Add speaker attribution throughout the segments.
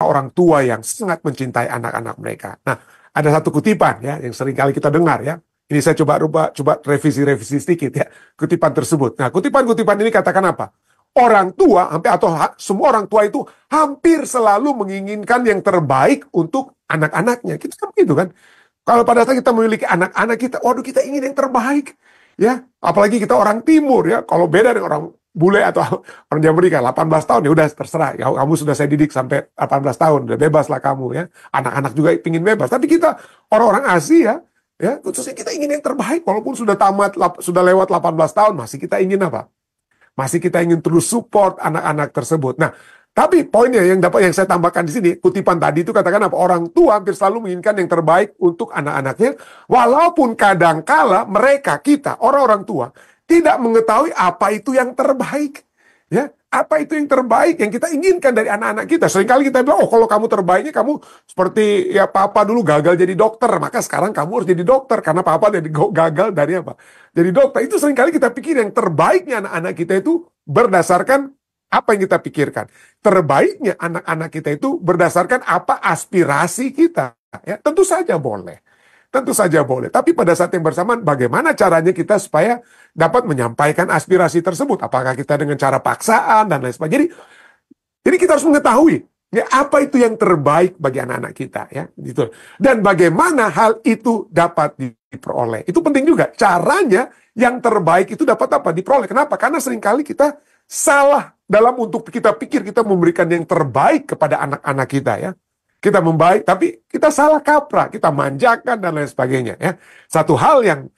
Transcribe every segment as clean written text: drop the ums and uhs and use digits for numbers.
Speaker 1: orang tua yang sangat mencintai anak-anak mereka. Nah, ada satu kutipan ya yang sering kali kita dengar ya. Ini saya coba revisi sedikit ya kutipan tersebut. Nah, kutipan-kutipan ini katakan apa? Orang tua semua orang tua itu hampir selalu menginginkan yang terbaik untuk anak-anaknya. Kita kan begitu kan? Kalau pada saat kita memiliki anak-anak kita, waduh kita ingin yang terbaik. Ya, apalagi kita orang timur ya. Kalau beda dengan orang bule atau orang Amerika 18 tahun ya udah terserah. Ya, kamu sudah saya didik sampai 18 tahun, udah bebas lah kamu ya. Anak-anak juga ingin bebas. Tapi kita orang-orang Asia ya, khususnya kita ingin yang terbaik walaupun sudah sudah lewat 18 tahun masih kita ingin apa? Masih kita ingin terus support anak-anak tersebut. Nah, tapi poinnya yang saya tambahkan di sini, kutipan tadi itu katakan apa? Orang tua hampir selalu menginginkan yang terbaik untuk anak-anaknya, walaupun kadangkala kita, orang-orang tua, tidak mengetahui apa itu yang terbaik. Ya, apa itu yang terbaik yang kita inginkan dari anak-anak kita? Seringkali kita bilang, oh kalau kamu terbaiknya kamu seperti ya papa dulu gagal jadi dokter, maka sekarang kamu harus jadi dokter karena papa gagal dari apa? Jadi dokter. Itu seringkali kita pikir yang terbaiknya anak-anak kita itu berdasarkan apa yang kita pikirkan. Terbaiknya anak-anak kita itu berdasarkan apa aspirasi kita. Ya, tentu saja boleh. Tentu saja boleh. Tapi pada saat yang bersamaan, bagaimana caranya kita supaya dapat menyampaikan aspirasi tersebut? Apakah kita dengan cara paksaan dan lain sebagainya? Jadi kita harus mengetahui ya, apa itu yang terbaik bagi anak-anak kita, ya, gitu. Dan bagaimana hal itu dapat diperoleh. Itu penting juga. Caranya yang terbaik itu dapat apa? Diperoleh. Kenapa? Karena seringkali kita salah dalam untuk kita pikir kita memberikan yang terbaik kepada anak-anak kita, ya. Kita membaik, tapi kita salah kaprah, kita manjakan dan lain sebagainya. Ya, satu hal yang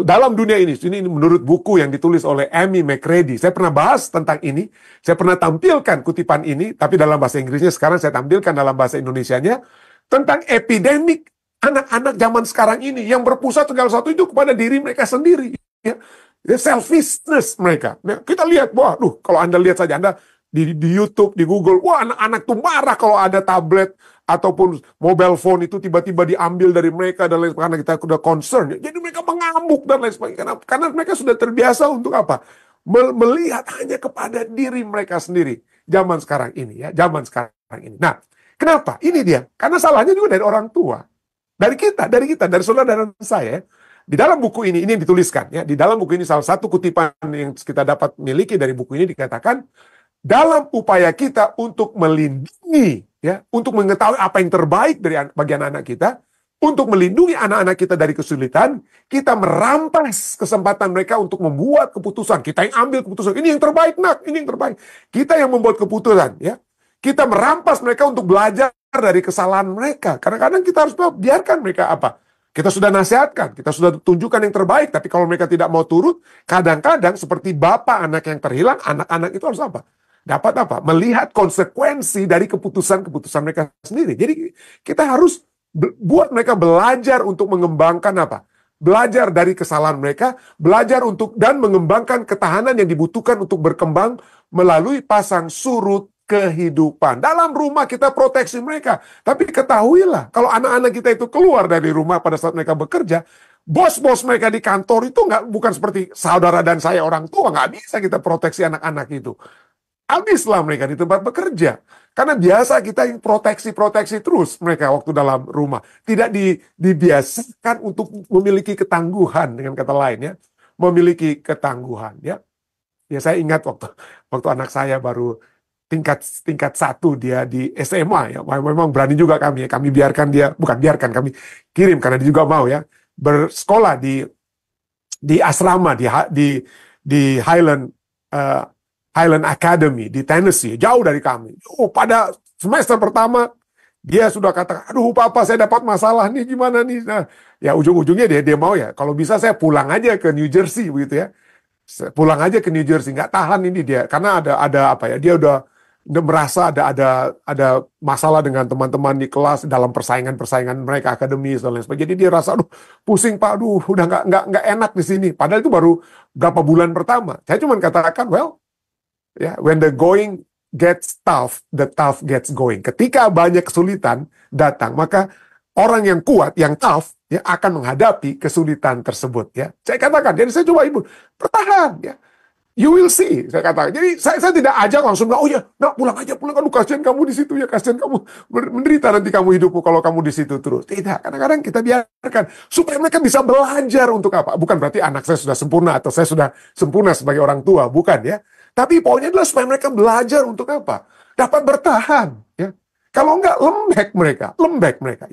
Speaker 1: dalam dunia ini menurut buku yang ditulis oleh Amy McCready, saya pernah bahas tentang ini, saya pernah tampilkan kutipan ini, tapi dalam bahasa Inggrisnya sekarang saya tampilkan dalam bahasa Indonesianya tentang epidemik anak-anak zaman sekarang ini yang berpusat segala satu itu kepada diri mereka sendiri. Ya, selfishness mereka. Ya, kita lihat, kalau Anda lihat saja, Anda di YouTube, di Google, wah anak-anak tuh marah kalau ada tablet ataupun mobile phone itu tiba-tiba diambil dari mereka dan lain sebagainya, karena kita sudah concern. Jadi mereka mengamuk dan lain sebagainya. Karena mereka sudah terbiasa untuk apa? Melihat hanya kepada diri mereka sendiri. Zaman sekarang ini ya, zaman sekarang ini. Nah, kenapa? Ini dia. Karena salahnya juga dari orang tua. Dari kita, dari saudara dan saya. Di dalam buku ini yang dituliskan ya, di dalam buku ini salah satu kutipan yang kita dapat miliki dari buku ini dikatakan, dalam upaya kita untuk melindungi, ya, untuk mengetahui apa yang terbaik bagi anak-anak kita, untuk melindungi anak-anak kita dari kesulitan, kita merampas kesempatan mereka untuk membuat keputusan. Kita yang ambil keputusan, ini yang terbaik nak, ini yang terbaik. Kita yang membuat keputusan, ya. Kita merampas mereka untuk belajar dari kesalahan mereka. Kadang-kadang kita harus biarkan mereka apa? Kita sudah nasihatkan, kita sudah tunjukkan yang terbaik, tapi kalau mereka tidak mau turut, kadang-kadang seperti bapak anak yang terhilang, anak-anak itu harus apa? Dapat apa? Melihat konsekuensi dari keputusan-keputusan mereka sendiri. Jadi kita harus buat mereka belajar untuk mengembangkan apa? Belajar dari kesalahan mereka, belajar untuk dan mengembangkan ketahanan yang dibutuhkan untuk berkembang melalui pasang surut kehidupan. Dalam rumah kita proteksi mereka. Tapi ketahuilah, kalau anak-anak kita itu keluar dari rumah pada saat mereka bekerja, bos-bos mereka di kantor itu bukan seperti saudara dan saya orang tua. Nggak bisa kita proteksi anak-anak itu. Habislah mereka di tempat bekerja. Karena biasa kita yang proteksi terus mereka waktu dalam rumah. Tidak dibiasakan untuk memiliki ketangguhan, dengan kata lain ya. Memiliki ketangguhan ya. Ya saya ingat waktu anak saya baru tingkat 1 dia di SMA ya. Memang berani juga kami ya. Kami biarkan dia, bukan biarkan, kami kirim karena dia juga mau ya. Bersekolah di asrama di Highland Academy di Tennessee, jauh dari kami. Pada semester pertama dia sudah katakan, aduh papa saya dapat masalah nih, gimana nih? Nah, ya ujung-ujungnya dia mau ya, kalau bisa saya pulang aja ke New Jersey begitu ya. Pulang aja ke New Jersey, nggak tahan ini dia, karena ada apa ya? Dia udah merasa ada masalah dengan teman-teman di kelas dalam persaingan mereka akademis dan lain sebagainya. Jadi dia rasa, aduh pusing pak, aduh udah nggak enak di sini. Padahal itu baru berapa bulan pertama. Saya cuma katakan, ya, when the going gets tough, the tough gets going. Ketika banyak kesulitan datang, maka orang yang kuat, yang tough, ya akan menghadapi kesulitan tersebut. Ya, saya katakan, jadi saya coba ibu bertahan. Ya, You will see, saya katakan. Jadi saya tidak ajak langsung bilang, oh ya, nak pulang aja, pulang. Aduh, kasihan kamu di situ ya, kasihan kamu menderita nanti kamu hidupmu kalau kamu di situ terus. Tidak, kadang-kadang kita biarkan supaya mereka bisa belajar untuk apa. Bukan berarti anak saya sudah sempurna atau saya sudah sempurna sebagai orang tua, bukan ya. Tapi poinnya adalah supaya mereka belajar untuk apa? Dapat bertahan, ya. Kalau enggak, lembek mereka.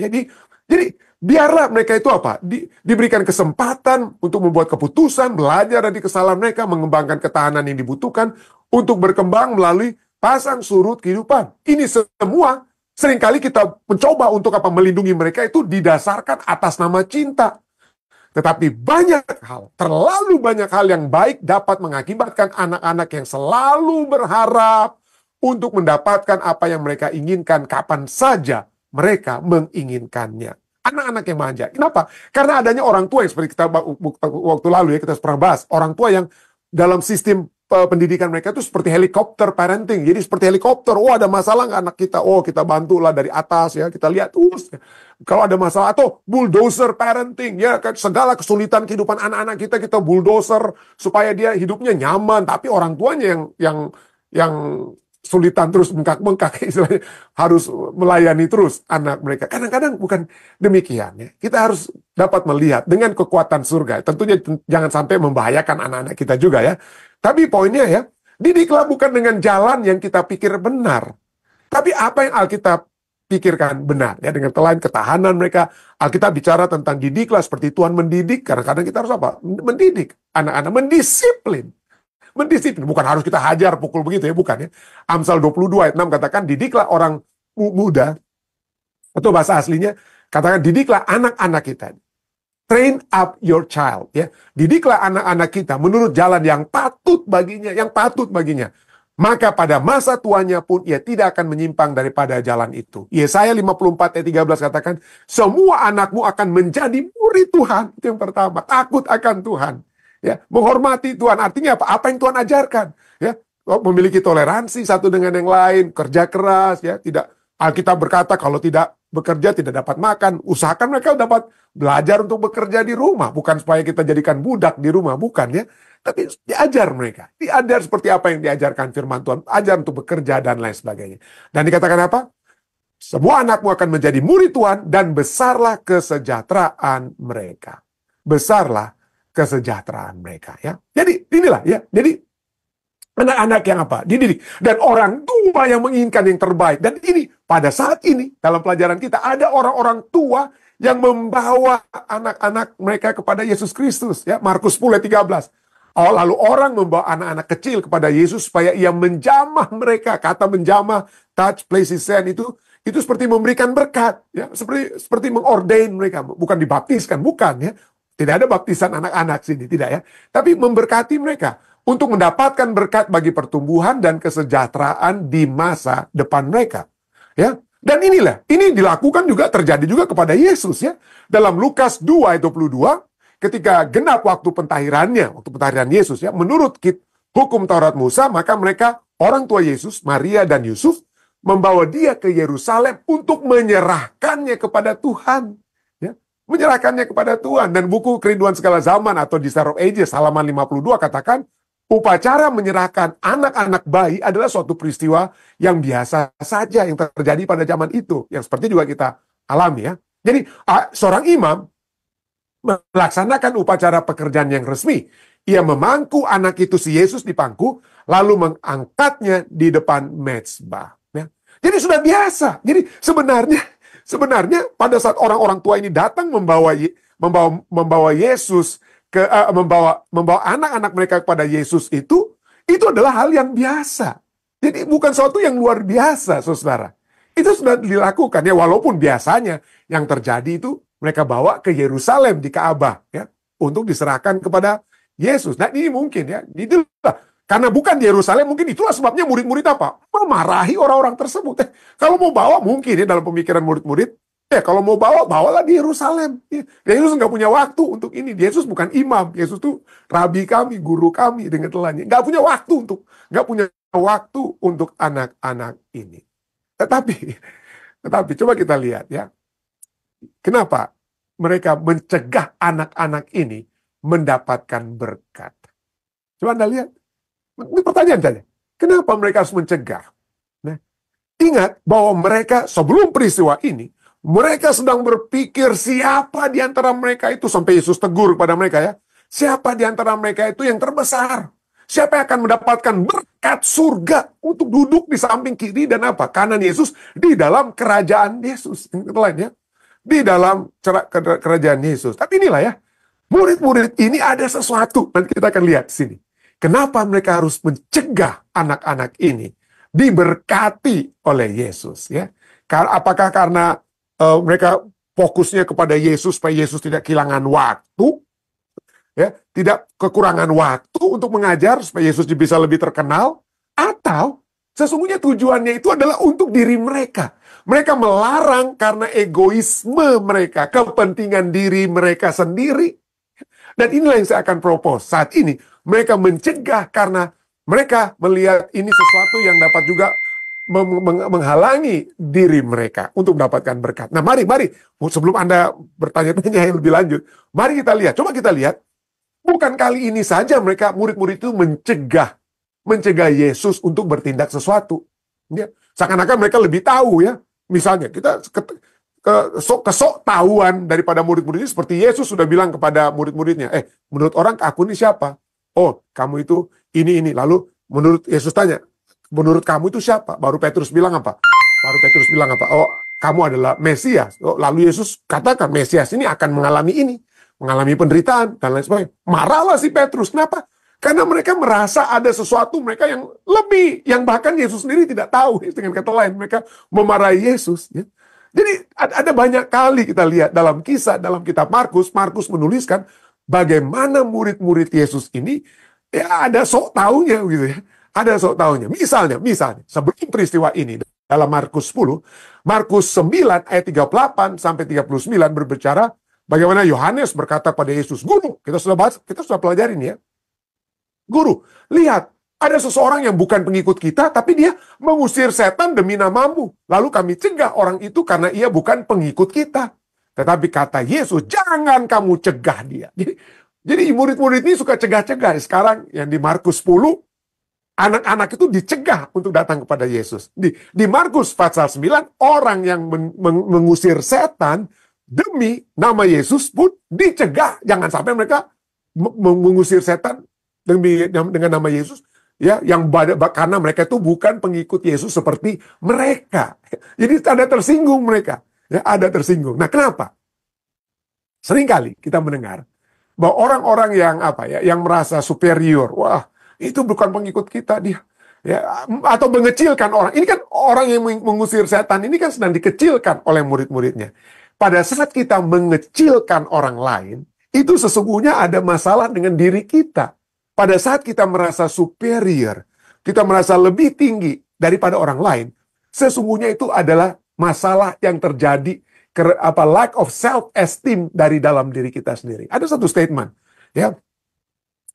Speaker 1: Jadi biarlah mereka itu apa? Diberikan kesempatan untuk membuat keputusan, belajar dari kesalahan mereka, mengembangkan ketahanan yang dibutuhkan untuk berkembang melalui pasang surut kehidupan. Ini semua seringkali kita mencoba untuk apa? Melindungi mereka itu didasarkan atas nama cinta. Tetapi banyak hal, terlalu banyak hal yang baik dapat mengakibatkan anak-anak yang selalu berharap untuk mendapatkan apa yang mereka inginkan kapan saja mereka menginginkannya. Anak-anak yang manja. Kenapa? Karena adanya orang tua yang seperti kita waktu lalu ya kita pernah bahas. Orang tua yang dalam sistem pendidikan mereka itu seperti helikopter parenting. Jadi seperti helikopter. Oh, ada masalah nggak anak kita? Oh, kita bantulah dari atas ya. Kita lihat terus. Kalau ada masalah atau bulldozer parenting ya, segala kesulitan kehidupan anak-anak kita bulldozer supaya dia hidupnya nyaman. Tapi orang tuanya yang sulitan terus bengkak-bengkak istilahnya, harus melayani terus anak mereka. Kadang-kadang bukan demikian ya. Kita harus dapat melihat dengan kekuatan surga. Tentunya jangan sampai membahayakan anak-anak kita juga ya. Tapi poinnya ya, didiklah bukan dengan jalan yang kita pikir benar. Tapi apa yang Alkitab pikirkan benar ya, dengan lain ketahanan mereka. Alkitab bicara tentang didiklah seperti Tuhan mendidik. Kadang-kadang kita harus apa? Mendidik anak-anak, mendisiplin. Bukan harus kita hajar, pukul begitu ya, bukan ya. Amsal 22 ayat 6 katakan, didiklah orang muda, atau bahasa aslinya, katakan didiklah anak-anak kita. Train up your child. Ya. Didiklah anak-anak kita menurut jalan yang patut baginya, Maka pada masa tuanya pun ia tidak akan menyimpang daripada jalan itu. Yesaya 54 ayat 13 katakan, semua anakmu akan menjadi murid Tuhan. Itu yang pertama, takut akan Tuhan. Ya, menghormati Tuhan artinya apa? Apa yang Tuhan ajarkan, ya. Memiliki toleransi satu dengan yang lain, kerja keras, ya. Tidak, Alkitab berkata kalau tidak bekerja tidak dapat makan. Usahakan mereka dapat belajar untuk bekerja di rumah, bukan supaya kita jadikan budak di rumah, bukan ya. Tapi diajar mereka, diajar seperti apa yang diajarkan firman Tuhan, ajar untuk bekerja dan lain sebagainya. Dan dikatakan apa? Semua anakmu akan menjadi murid Tuhan dan besarlah kesejahteraan mereka. Besarlah kesejahteraan mereka ya. Jadi inilah ya. Jadi anak-anak yang apa? Dididik dan orang tua yang menginginkan yang terbaik. Dan ini pada saat ini dalam pelajaran kita ada orang-orang tua yang membawa anak-anak mereka kepada Yesus Kristus ya. Markus 10 ayat 13. Oh, lalu orang membawa anak-anak kecil kepada Yesus supaya ia menjamah mereka. Kata menjamah, touch, place his hand itu seperti memberikan berkat ya, seperti mengordain mereka, bukan dibaptiskan, bukan ya. Tidak ada baptisan anak-anak sini, tidak ya. Tapi memberkati mereka untuk mendapatkan berkat bagi pertumbuhan dan kesejahteraan di masa depan mereka. Ya. Dan ini dilakukan juga, terjadi juga kepada Yesus ya. Dalam Lukas 2 ayat 22, ketika genap waktu pentahiran Yesus ya, menurut hukum Taurat Musa, maka mereka, orang tua Yesus, Maria dan Yusuf, membawa dia ke Yerusalem untuk menyerahkannya kepada Tuhan. Menyerahkannya kepada Tuhan. Dan buku Kerinduan Segala Zaman atau Desire of Ages halaman 52 katakan, upacara menyerahkan anak-anak bayi adalah suatu peristiwa yang biasa saja yang terjadi pada zaman itu, yang seperti juga kita alami ya. Jadi seorang imam melaksanakan upacara pekerjaan yang resmi. Ia memangku anak itu, si Yesus, di pangku, lalu mengangkatnya di depan mezbah ya. Jadi sudah biasa. Jadi Sebenarnya pada saat orang-orang tua ini datang membawa Yesus membawa anak-anak mereka kepada Yesus itu adalah hal yang biasa. Jadi bukan sesuatu yang luar biasa, saudara. Itu sudah dilakukan ya, walaupun biasanya yang terjadi itu mereka bawa ke Yerusalem di Ka'bah ya untuk diserahkan kepada Yesus. Nah, ini mungkin ya, itulah. Karena bukan di Yerusalem, mungkin itulah sebabnya murid-murid apa? Memarahi orang-orang tersebut. Kalau mau bawa, mungkin ya dalam pemikiran murid-murid, kalau mau bawalah di Yerusalem. Yesus nggak punya waktu untuk ini. Yesus bukan imam. Yesus itu rabi kami, guru kami dengan telahnya. Nggak punya waktu untuk anak-anak ini. Tetapi coba kita lihat ya. Kenapa mereka mencegah anak-anak ini mendapatkan berkat? Coba Anda lihat. Ini pertanyaan saja. Kenapa mereka harus mencegah? Nah, ingat bahwa mereka sebelum peristiwa ini, mereka sedang berpikir siapa di antara mereka itu, sampai Yesus tegur kepada mereka ya, siapa di antara mereka itu yang terbesar? Siapa yang akan mendapatkan berkat surga untuk duduk di samping kiri dan apa? Kanan Yesus di dalam kerajaan Yesus. Yang lain ya. Di dalam kerajaan Yesus. Tapi inilah ya, murid-murid ini ada sesuatu. Nanti kita akan lihat di sini. Kenapa mereka harus mencegah anak-anak ini diberkati oleh Yesus ya? Apakah karena mereka fokusnya kepada Yesus supaya Yesus tidak kehilangan waktu? Ya, tidak kekurangan waktu untuk mengajar supaya Yesus bisa lebih terkenal, atau sesungguhnya tujuannya itu adalah untuk diri mereka. Mereka melarang karena egoisme mereka, kepentingan diri mereka sendiri. Dan inilah yang saya akan propose saat ini. Mereka mencegah karena mereka melihat ini sesuatu yang dapat juga menghalangi diri mereka untuk mendapatkan berkat. Nah, mari, sebelum Anda bertanya-tanya yang lebih lanjut, mari kita lihat, coba kita lihat. Bukan kali ini saja mereka, murid-murid itu mencegah Yesus untuk bertindak sesuatu. Ya, seakan-akan mereka lebih tahu ya. Misalnya, kita kesok tahuan daripada murid-murid ini seperti Yesus sudah bilang kepada murid-muridnya, menurut orang aku ini siapa? Oh, kamu itu ini. Lalu menurut Yesus tanya, menurut kamu itu siapa? Baru Petrus bilang apa? Oh, kamu adalah Mesias. Oh, lalu Yesus katakan, Mesias ini akan mengalami penderitaan dan lain sebagainya. Marahlah si Petrus. Kenapa? Karena mereka merasa ada sesuatu mereka yang lebih, yang bahkan Yesus sendiri tidak tahu. Dengan kata lain, mereka memarahi Yesus. Ya. Jadi ada banyak kali kita lihat dalam kisah, dalam kitab Markus menuliskan bagaimana murid-murid Yesus ini ya ada sok taunya gitu ya. Ada sok taunya. Misalnya sebelum peristiwa ini dalam Markus 10, Markus 9 ayat 38 sampai 39 berbicara bagaimana Yohanes berkata pada Yesus, "Guru," kita sudah pelajarin ya. "Guru, lihat, ada seseorang yang bukan pengikut kita, tapi dia mengusir setan demi namamu. Lalu kami cegah orang itu karena ia bukan pengikut kita." Tetapi kata Yesus, "Jangan kamu cegah dia." Jadi murid-murid ini suka cegah-cegah. Sekarang yang di Markus 10, anak-anak itu dicegah untuk datang kepada Yesus. Di Markus pasal 9, orang yang mengusir setan demi nama Yesus pun dicegah. Jangan sampai mereka mengusir setan dengan nama Yesus, ya, karena mereka itu bukan pengikut Yesus seperti mereka. Jadi ada tersinggung mereka, ya, ada tersinggung. Nah, kenapa? Seringkali kita mendengar bahwa orang-orang yang merasa superior, wah, itu bukan pengikut kita dia. Ya, atau mengecilkan orang. Ini kan orang yang mengusir setan ini kan sedang dikecilkan oleh murid-muridnya. Pada saat kita mengecilkan orang lain, itu sesungguhnya ada masalah dengan diri kita. Pada saat kita merasa superior, kita merasa lebih tinggi daripada orang lain, sesungguhnya itu adalah masalah yang terjadi, lack of self-esteem dari dalam diri kita sendiri. Ada satu statement, ya.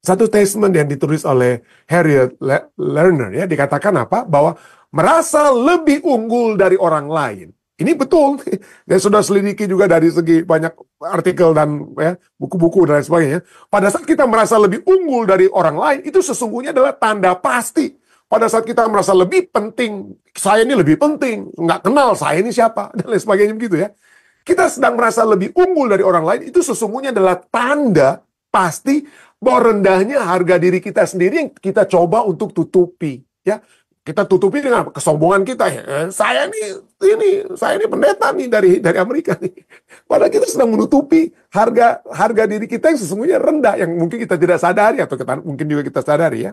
Speaker 1: Satu statement yang ditulis oleh Harriet Lerner, ya, dikatakan apa? Bahwa merasa lebih unggul dari orang lain. Ini betul, saya sudah selidiki juga dari segi banyak artikel dan ya, buku-buku dan lain sebagainya. Pada saat kita merasa lebih unggul dari orang lain, itu sesungguhnya adalah tanda pasti. Pada saat kita merasa lebih penting, saya ini lebih penting, nggak kenal saya ini siapa, dan lain sebagainya begitu ya. Kita sedang merasa lebih unggul dari orang lain, itu sesungguhnya adalah tanda pasti bahwa rendahnya harga diri kita sendiri yang kita coba untuk tutupi. Ya, kita tutupi dengan kesombongan kita. Ya, saya ini pendeta nih dari Amerika nih. Padahal kita sedang menutupi harga diri kita yang sesungguhnya rendah, yang mungkin kita tidak sadari atau mungkin juga kita sadari ya.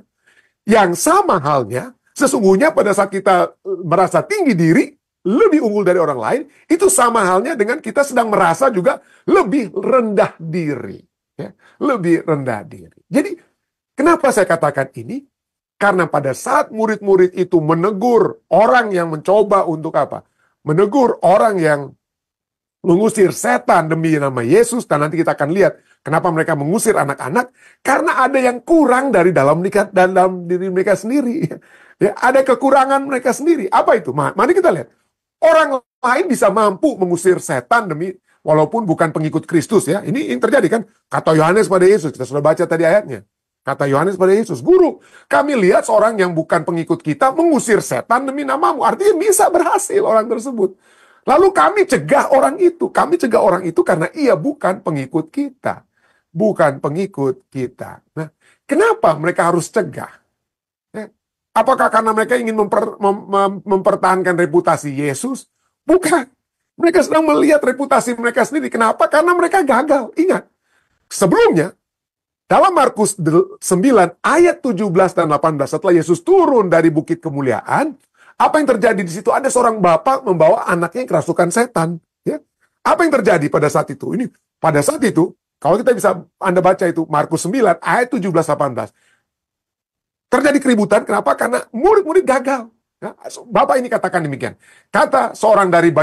Speaker 1: Yang sama halnya, sesungguhnya pada saat kita merasa tinggi diri, lebih unggul dari orang lain, itu sama halnya dengan kita sedang merasa juga lebih rendah diri. Ya, lebih rendah diri. Jadi, kenapa saya katakan ini? Karena pada saat murid-murid itu menegur orang yang mencoba untuk apa? Menegur orang yang mengusir setan demi nama Yesus, dan nanti kita akan lihat kenapa mereka mengusir anak-anak, karena ada yang kurang dari dalam diri mereka sendiri. Ya, ada kekurangan mereka sendiri. Apa itu? Mari kita lihat. Orang lain bisa mampu mengusir setan walaupun bukan pengikut Kristus ya. Ini yang terjadi kan? Kata Yohanes pada Yesus, kita sudah baca tadi ayatnya. Kata Yohanes pada Yesus, "Guru, kami lihat seorang yang bukan pengikut kita mengusir setan demi namamu." Artinya bisa berhasil orang tersebut. Lalu kami cegah orang itu. Kami cegah orang itu karena ia bukan pengikut kita. Bukan pengikut kita. Nah, kenapa mereka harus cegah? Apakah karena mereka ingin mempertahankan reputasi Yesus? Bukan. Mereka sedang melihat reputasi mereka sendiri. Kenapa? Karena mereka gagal. Ingat, sebelumnya, dalam Markus 9 ayat 17 dan 18, setelah Yesus turun dari bukit kemuliaan, apa yang terjadi di situ? Ada seorang bapak membawa anaknya yang kerasukan setan. Ya. Apa yang terjadi pada saat itu? Pada saat itu, kalau kita bisa Anda baca itu, Markus 9 ayat 17-18. Terjadi keributan, kenapa? Karena murid-murid gagal. Ya, Bapak ini katakan demikian. Kata seorang dari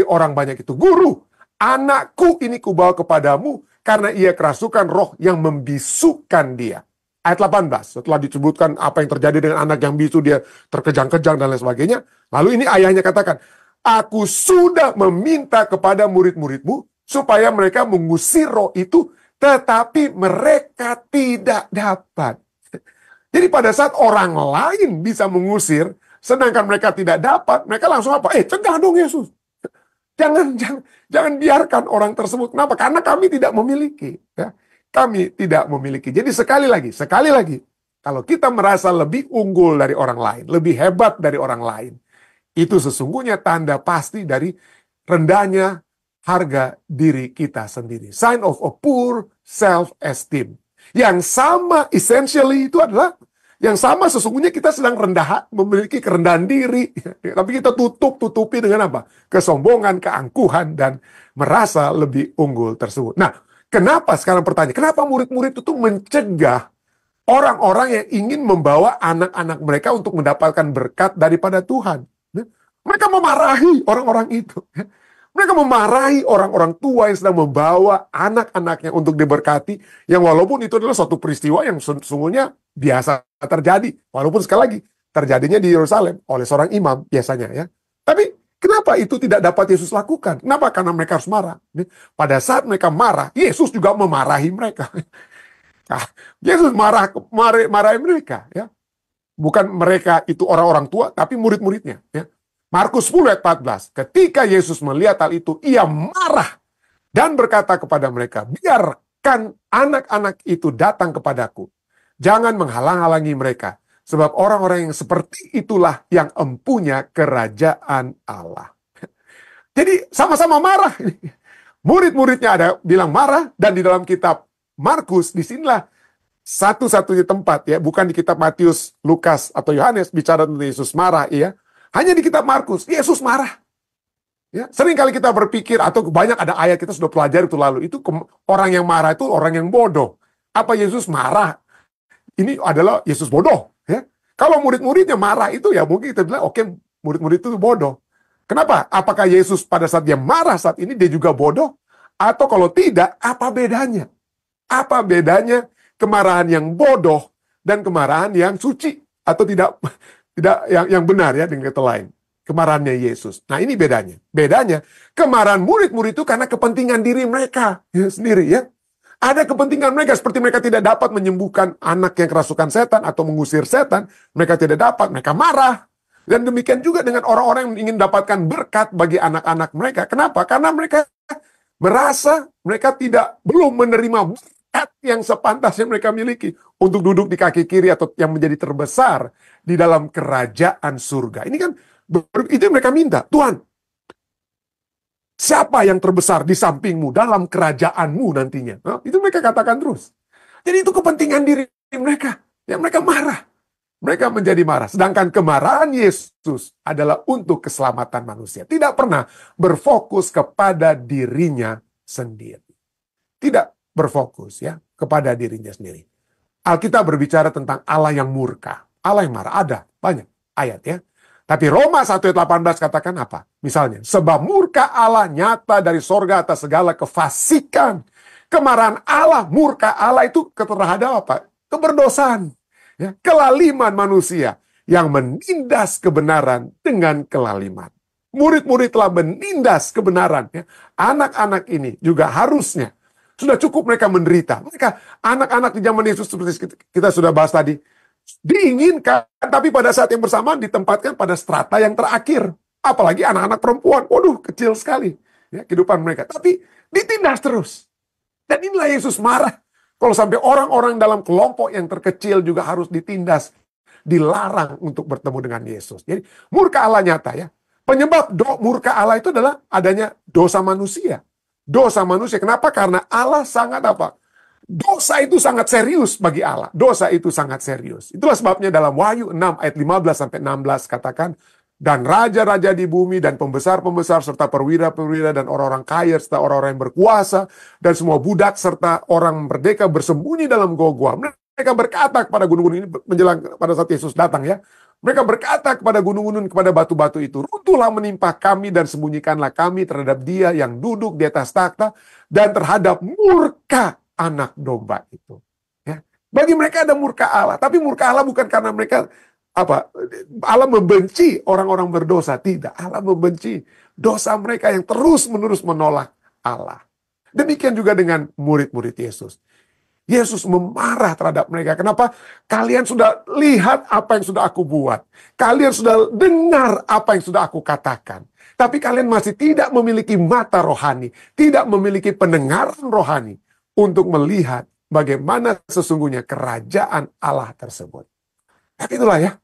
Speaker 1: orang banyak itu, "Guru, anakku ini kubawa kepadamu karena ia kerasukan roh yang membisukan dia." Ayat 18, setelah disebutkan apa yang terjadi dengan anak yang bisu, dia terkejang-kejang dan lain sebagainya. Lalu ini ayahnya katakan, "Aku sudah meminta kepada murid-muridmu supaya mereka mengusir roh itu, tetapi mereka tidak dapat." Jadi pada saat orang lain bisa mengusir, sedangkan mereka tidak dapat, mereka langsung apa? Cegah dong Yesus. Jangan biarkan orang tersebut. Kenapa? Karena kami tidak memiliki. Ya. Kami tidak memiliki. Jadi sekali lagi, kalau kita merasa lebih unggul dari orang lain, lebih hebat dari orang lain, itu sesungguhnya tanda pasti dari rendahnya harga diri kita sendiri. Sign of a poor self-esteem. Yang sama essentially itu adalah, yang sama sesungguhnya kita sedang memiliki kerendahan diri. Tapi kita tutupi dengan apa? Kesombongan, keangkuhan, dan merasa lebih unggul tersebut. Nah, kenapa sekarang pertanyaan? Kenapa murid-murid itu mencegah orang-orang yang ingin membawa anak-anak mereka untuk mendapatkan berkat daripada Tuhan? Mereka memarahi orang-orang itu. Mereka memarahi orang-orang tua yang sedang membawa anak-anaknya untuk diberkati, yang walaupun itu adalah suatu peristiwa yang sesungguhnya biasa terjadi. Walaupun sekali lagi, terjadinya di Yerusalem oleh seorang imam biasanya. Ya. Tapi kenapa itu tidak dapat Yesus lakukan? Kenapa? Karena mereka harus marah. Pada saat mereka marah, Yesus juga memarahi mereka. Yesus marahi mereka. Ya. Bukan mereka itu orang-orang tua, tapi murid-muridnya. Ya. Markus 10 ayat 14. Ketika Yesus melihat hal itu, ia marah dan berkata kepada mereka, "Biarkan anak-anak itu datang kepadaku. Jangan menghalang-halangi mereka. Sebab orang-orang yang seperti itulah yang empunya kerajaan Allah." Jadi sama-sama marah. Murid-muridnya ada bilang marah, dan di dalam kitab Markus, disinilah satu-satunya tempat, ya, bukan di kitab Matius, Lukas, atau Yohanes bicara tentang Yesus marah, ya. Hanya di kitab Markus, Yesus marah. Ya, sering kali kita berpikir, atau banyak ada ayat kita sudah pelajari itu lalu, itu orang yang marah itu orang yang bodoh. Apa Yesus marah? Ini adalah Yesus bodoh. Ya. Kalau murid-muridnya marah itu, ya mungkin kita bilang, oke, murid-murid itu bodoh. Kenapa? Apakah Yesus pada saat dia marah saat ini, dia juga bodoh? Atau kalau tidak, apa bedanya? Apa bedanya kemarahan yang bodoh dan kemarahan yang suci? Atau tidak yang benar, ya, dengan kata lain. Kemarahannya Yesus. Nah, ini bedanya. Bedanya, kemarahan murid-murid itu karena kepentingan diri mereka sendiri, ya. Ada kepentingan mereka, seperti mereka tidak dapat menyembuhkan anak yang kerasukan setan atau mengusir setan, mereka tidak dapat, mereka marah. Dan demikian juga dengan orang-orang yang ingin dapatkan berkat bagi anak-anak mereka. Kenapa? Karena mereka merasa mereka belum menerima berkat yang sepantasnya mereka miliki untuk duduk di kaki kiri atau yang menjadi terbesar di dalam kerajaan surga. Ini kan itu yang mereka minta. Tuhan, siapa yang terbesar di sampingmu dalam kerajaanmu nantinya? Nah, itu mereka katakan terus. Jadi itu kepentingan diri mereka. Yang mereka marah. Mereka menjadi marah. Sedangkan kemarahan Yesus adalah untuk keselamatan manusia. Tidak pernah berfokus kepada dirinya sendiri. Tidak berfokus, ya, kepada dirinya sendiri. Alkitab berbicara tentang Allah yang murka. Allah yang marah. Ada banyak ayat, ya. Tapi Roma 1 ayat 18 katakan apa? Misalnya, sebab murka Allah nyata dari sorga atas segala kefasikan. Kemarahan Allah, murka Allah itu terhadap apa? Keberdosaan. Ya, kelaliman manusia yang menindas kebenaran dengan kelaliman. Murid-murid telah menindas kebenaran. Ya. Anak-anak ini juga harusnya Sudah cukup mereka menderita. Mereka, anak-anak di zaman Yesus seperti kita sudah bahas tadi, diinginkan, tapi pada saat yang bersamaan ditempatkan pada strata yang terakhir. Apalagi anak-anak perempuan. Waduh, kecil sekali ya, kehidupan mereka. Tapi ditindas terus. Dan inilah Yesus marah. Kalau sampai orang-orang dalam kelompok yang terkecil juga harus ditindas, dilarang untuk bertemu dengan Yesus. Jadi murka Allah nyata ya. Penyebab murka Allah itu adalah adanya dosa manusia. Dosa manusia. Kenapa? Karena Allah sangat apa? Dosa itu sangat serius bagi Allah. Dosa itu sangat serius. Itulah sebabnya dalam Wahyu 6 ayat 15-16 katakan, dan raja-raja di bumi dan pembesar-pembesar serta perwira-perwira dan orang-orang kaya serta orang-orang yang berkuasa dan semua budak serta orang merdeka bersembunyi dalam gua-gua. Mereka berkata kepada gunung-gunung ini menjelang pada saat Yesus datang ya. Mereka berkata kepada gunung-gunung, kepada batu-batu itu, runtuhlah menimpa kami dan sembunyikanlah kami terhadap dia yang duduk di atas takhta dan terhadap murka anak domba itu. Ya. Bagi mereka ada murka Allah, tapi murka Allah bukan karena mereka Allah membenci orang-orang berdosa, tidak. Allah membenci dosa mereka yang terus-menerus menolak Allah. Demikian juga dengan murid-murid Yesus. Yesus memarah terhadap mereka. Kenapa? Kalian sudah lihat apa yang sudah aku buat. Kalian sudah dengar apa yang sudah aku katakan. Tapi kalian masih tidak memiliki mata rohani. Tidak memiliki pendengaran rohani. Untuk melihat bagaimana sesungguhnya kerajaan Allah tersebut. Tapi itulah ya.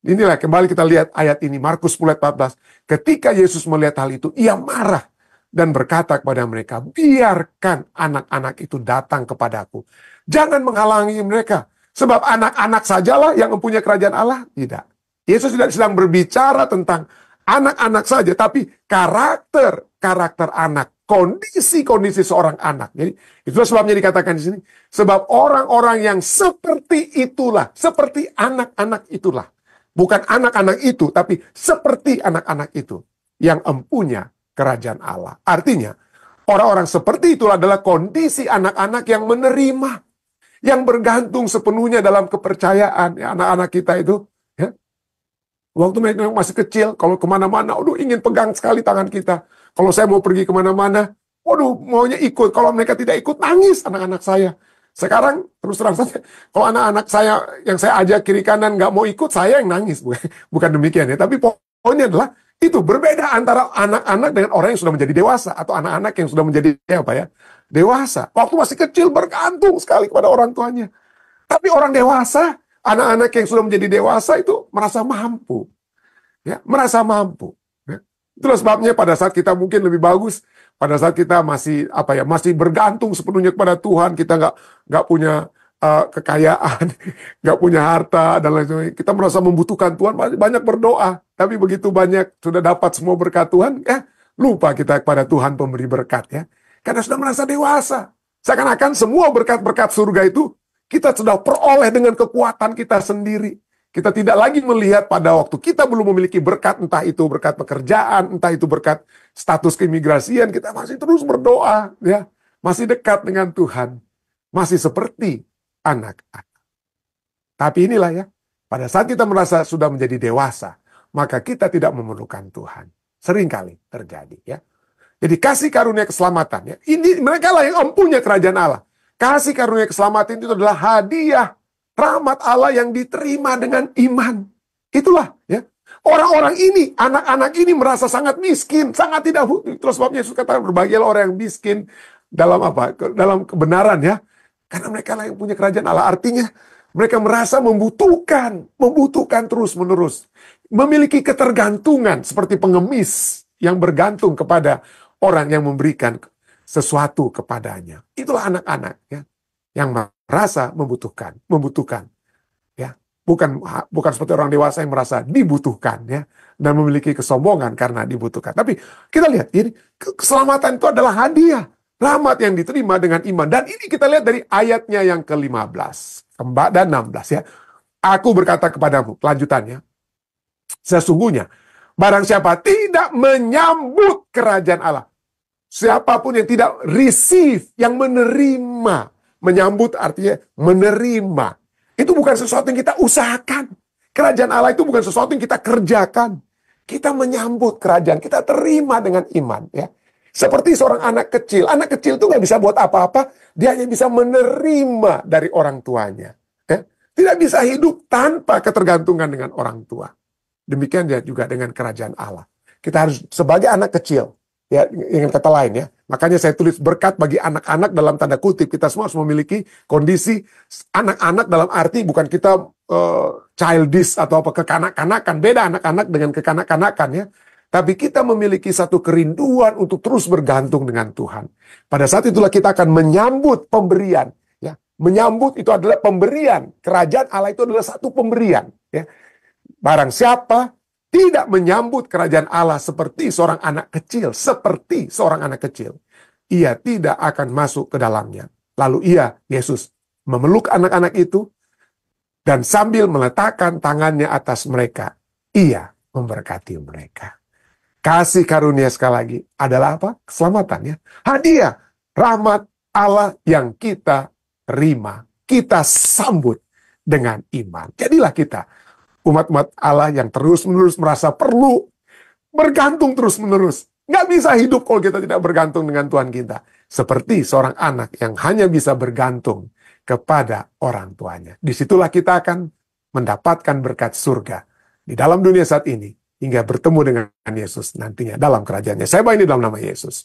Speaker 1: Inilah kembali kita lihat ayat ini. Markus 10 ayat 14. Ketika Yesus melihat hal itu, ia marah. Dan berkata kepada mereka, biarkan anak-anak itu datang kepadaku. Jangan menghalangi mereka. Sebab anak-anak sajalah yang mempunyai kerajaan Allah. Tidak. Yesus tidak sedang berbicara tentang anak-anak saja. Tapi karakter anak. Kondisi-kondisi seorang anak. Jadi itulah sebabnya dikatakan di sini. Sebab orang-orang yang seperti itulah. Seperti anak-anak itulah. Bukan anak-anak itu. Tapi seperti anak-anak itu. Yang empunya kerajaan Allah. Artinya, orang-orang seperti itu adalah kondisi anak-anak yang menerima, yang bergantung sepenuhnya dalam kepercayaan. Ya, anak-anak kita itu, ya, waktu mereka masih kecil, kalau kemana-mana, aduh ingin pegang sekali tangan kita. Kalau saya mau pergi kemana-mana, waduh maunya ikut. Kalau mereka tidak ikut, nangis anak-anak saya. Sekarang, terus terang saja, kalau anak-anak saya yang saya ajak kiri kanan nggak mau ikut, saya yang nangis. Bukan demikian ya, tapi poinnya adalah, itu berbeda antara anak-anak dengan orang yang sudah menjadi dewasa. Atau anak-anak yang sudah menjadi dewasa. Waktu masih kecil bergantung sekali kepada orang tuanya. Tapi orang dewasa, anak-anak yang sudah menjadi dewasa itu merasa mampu. Ya, merasa mampu. Ya. Itulah sebabnya pada saat kita mungkin lebih bagus, pada saat kita masih masih bergantung sepenuhnya kepada Tuhan, kita nggak punya kekayaan, nggak punya harta dan lain sebagainya. Kita merasa membutuhkan Tuhan, banyak berdoa. Tapi begitu banyak sudah dapat semua berkat Tuhan, lupa kita kepada Tuhan pemberi berkat ya. Karena sudah merasa dewasa. Seakan-akan semua berkat-berkat surga itu kita sudah peroleh dengan kekuatan kita sendiri. Kita tidak lagi melihat pada waktu kita belum memiliki berkat, entah itu berkat pekerjaan, entah itu berkat status keimigrasian, kita masih terus berdoa ya. Masih dekat dengan Tuhan. Masih seperti anak-anak. Tapi inilah ya, pada saat kita merasa sudah menjadi dewasa, maka kita tidak memerlukan Tuhan. Seringkali terjadi ya. Jadi kasih karunia keselamatan ya. Ini mereka lah yang empunya kerajaan Allah. Kasih karunia keselamatan itu adalah hadiah rahmat Allah yang diterima dengan iman. Itulah ya. Orang-orang ini, anak-anak ini merasa sangat miskin, sangat tidak butuh. Terus sebabnya Yesus katakan berbahagialah orang yang miskin dalam dalam kebenaran ya. Karena mereka lah yang punya kerajaan Allah. Artinya mereka merasa membutuhkan terus-menerus. Memiliki ketergantungan seperti pengemis yang bergantung kepada orang yang memberikan sesuatu kepadanya. Itulah anak-anak ya, yang merasa membutuhkan. Ya. Bukan seperti orang dewasa yang merasa dibutuhkan ya, dan memiliki kesombongan karena dibutuhkan. Tapi kita lihat ini, keselamatan itu adalah hadiah. Rahmat yang diterima dengan iman. Dan ini kita lihat dari ayatnya yang ke-15 dan 16 ya. Aku berkata kepadamu, lanjutannya. Sesungguhnya, barang siapa tidak menyambut kerajaan Allah. Siapapun yang tidak receive, yang menerima. Menyambut artinya menerima. Itu bukan sesuatu yang kita usahakan. Kerajaan Allah itu bukan sesuatu yang kita kerjakan. Kita menyambut kerajaan, kita terima dengan iman ya. Seperti seorang anak kecil. Anak kecil itu nggak bisa buat apa-apa. Dia hanya bisa menerima dari orang tuanya. Ya. Tidak bisa hidup tanpa ketergantungan dengan orang tua. Demikian dia juga dengan kerajaan Allah. Kita harus sebagai anak kecil. Ya, dengan kata lain ya. Makanya saya tulis berkat bagi anak-anak dalam tanda kutip. Kita semua harus memiliki kondisi anak-anak dalam arti bukan kita childish atau apa kekanak-kanakan. Beda anak-anak dengan kekanak-kanakan ya. Tapi kita memiliki satu kerinduan untuk terus bergantung dengan Tuhan. Pada saat itulah kita akan menyambut pemberian. Ya. Menyambut itu adalah pemberian. Kerajaan Allah itu adalah satu pemberian. Ya. Barang siapa tidak menyambut kerajaan Allah seperti seorang anak kecil, ia tidak akan masuk ke dalamnya. Lalu Yesus, memeluk anak-anak itu, dan sambil meletakkan tangannya atas mereka, ia memberkati mereka. Kasih karunia sekali lagi adalah apa? Keselamatan ya. Hadiah, rahmat Allah yang kita terima, kita sambut dengan iman. Jadilah kita umat-umat Allah yang terus-menerus merasa perlu bergantung terus-menerus. Nggak bisa hidup kalau kita tidak bergantung dengan Tuhan kita. Seperti seorang anak yang hanya bisa bergantung kepada orang tuanya. Disitulah kita akan mendapatkan berkat surga di dalam dunia saat ini, hingga bertemu dengan Yesus nantinya dalam kerajaannya. Saya bawa ini dalam nama Yesus.